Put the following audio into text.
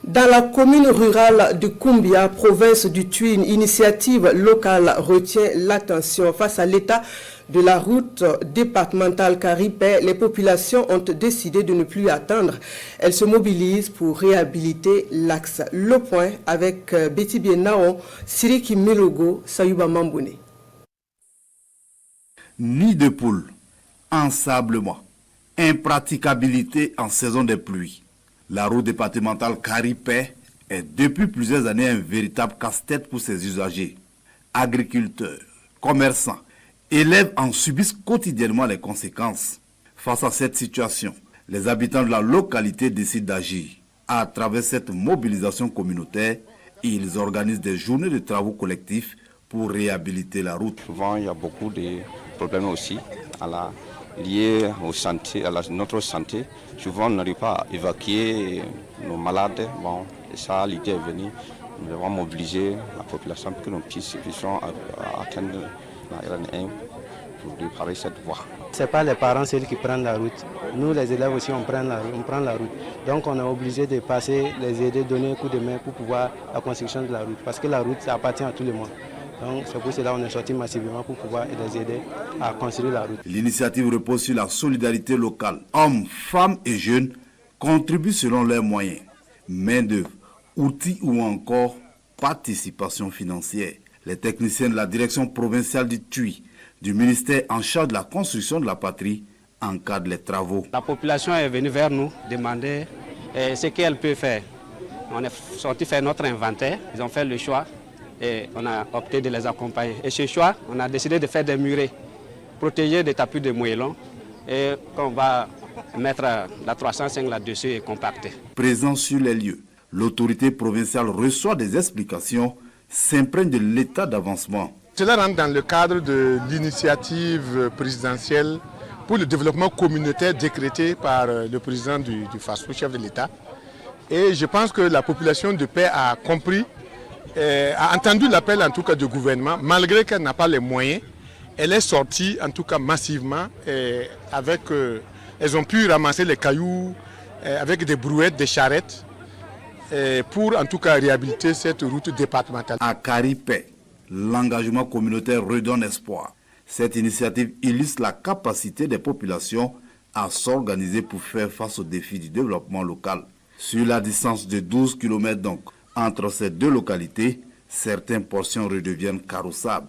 Dans la commune rurale de Koumbia, province du Tuy, une initiative locale retient l'attention. Face à l'état de la route départementale Caripé, les populations ont décidé de ne plus attendre. Elles se mobilisent pour réhabiliter l'axe. Le point avec Betty Bienaon, Siriki Milogo, Sayuba Mamboune. Nid de poules, ensablement, impraticabilité en saison des pluies. La route départementale Caripé est depuis plusieurs années un véritable casse-tête pour ses usagers. Agriculteurs, commerçants, élèves en subissent quotidiennement les conséquences. Face à cette situation, les habitants de la localité décident d'agir. À travers cette mobilisation communautaire, ils organisent des journées de travaux collectifs pour réhabiliter la route. Souvent, il y a beaucoup de problèmes aussi liés au santé, notre santé. Souvent, on n'arrive pas à évacuer nos malades. Bon, et ça, l'idée est venue. Nous devons mobiliser la population pour que nous puissions atteindre la RN1 pour réparer cette voie. Ce n'est pas les parents seuls qui prennent la route. Nous, les élèves aussi, on prend la route. Donc, on est obligé de passer, les aider, donner un coup de main pour pouvoir la construction de la route. Parce que la route, ça appartient à tout le monde. Donc, c'est pour cela qu'on est sorti massivement pour pouvoir les aider à construire la route. L'initiative repose sur la solidarité locale. Hommes, femmes et jeunes contribuent selon leurs moyens. Main-d'œuvre, outils ou encore participation financière. Les techniciens de la direction provinciale du Tuy, du ministère en charge de la construction de la patrie, encadrent les travaux. La population est venue vers nous demander ce qu'elle peut faire. On est sorti faire notre inventaire, ils ont fait le choix. Et on a opté de les accompagner. Et ce choix, on a décidé de faire des murets, protéger des tapis de moellons et qu'on va mettre la 305 là-dessus et compacter. Présent sur les lieux, l'autorité provinciale reçoit des explications, s'imprègne de l'état d'avancement. Cela rentre dans le cadre de l'initiative présidentielle pour le développement communautaire décrétée par le président du FASFO, chef de l'État. Et je pense que la population de paix a compris, a entendu l'appel en tout cas du gouvernement, malgré qu'elle n'a pas les moyens. Elle est sortie en tout cas massivement elles ont pu ramasser les cailloux avec des brouettes, des charrettes pour en tout cas réhabiliter cette route départementale. À Caripé, l'engagement communautaire redonne espoir. Cette initiative illustre la capacité des populations à s'organiser pour faire face aux défis du développement local. Sur la distance de 12 km donc, entre ces deux localités, certaines portions redeviennent carrossables.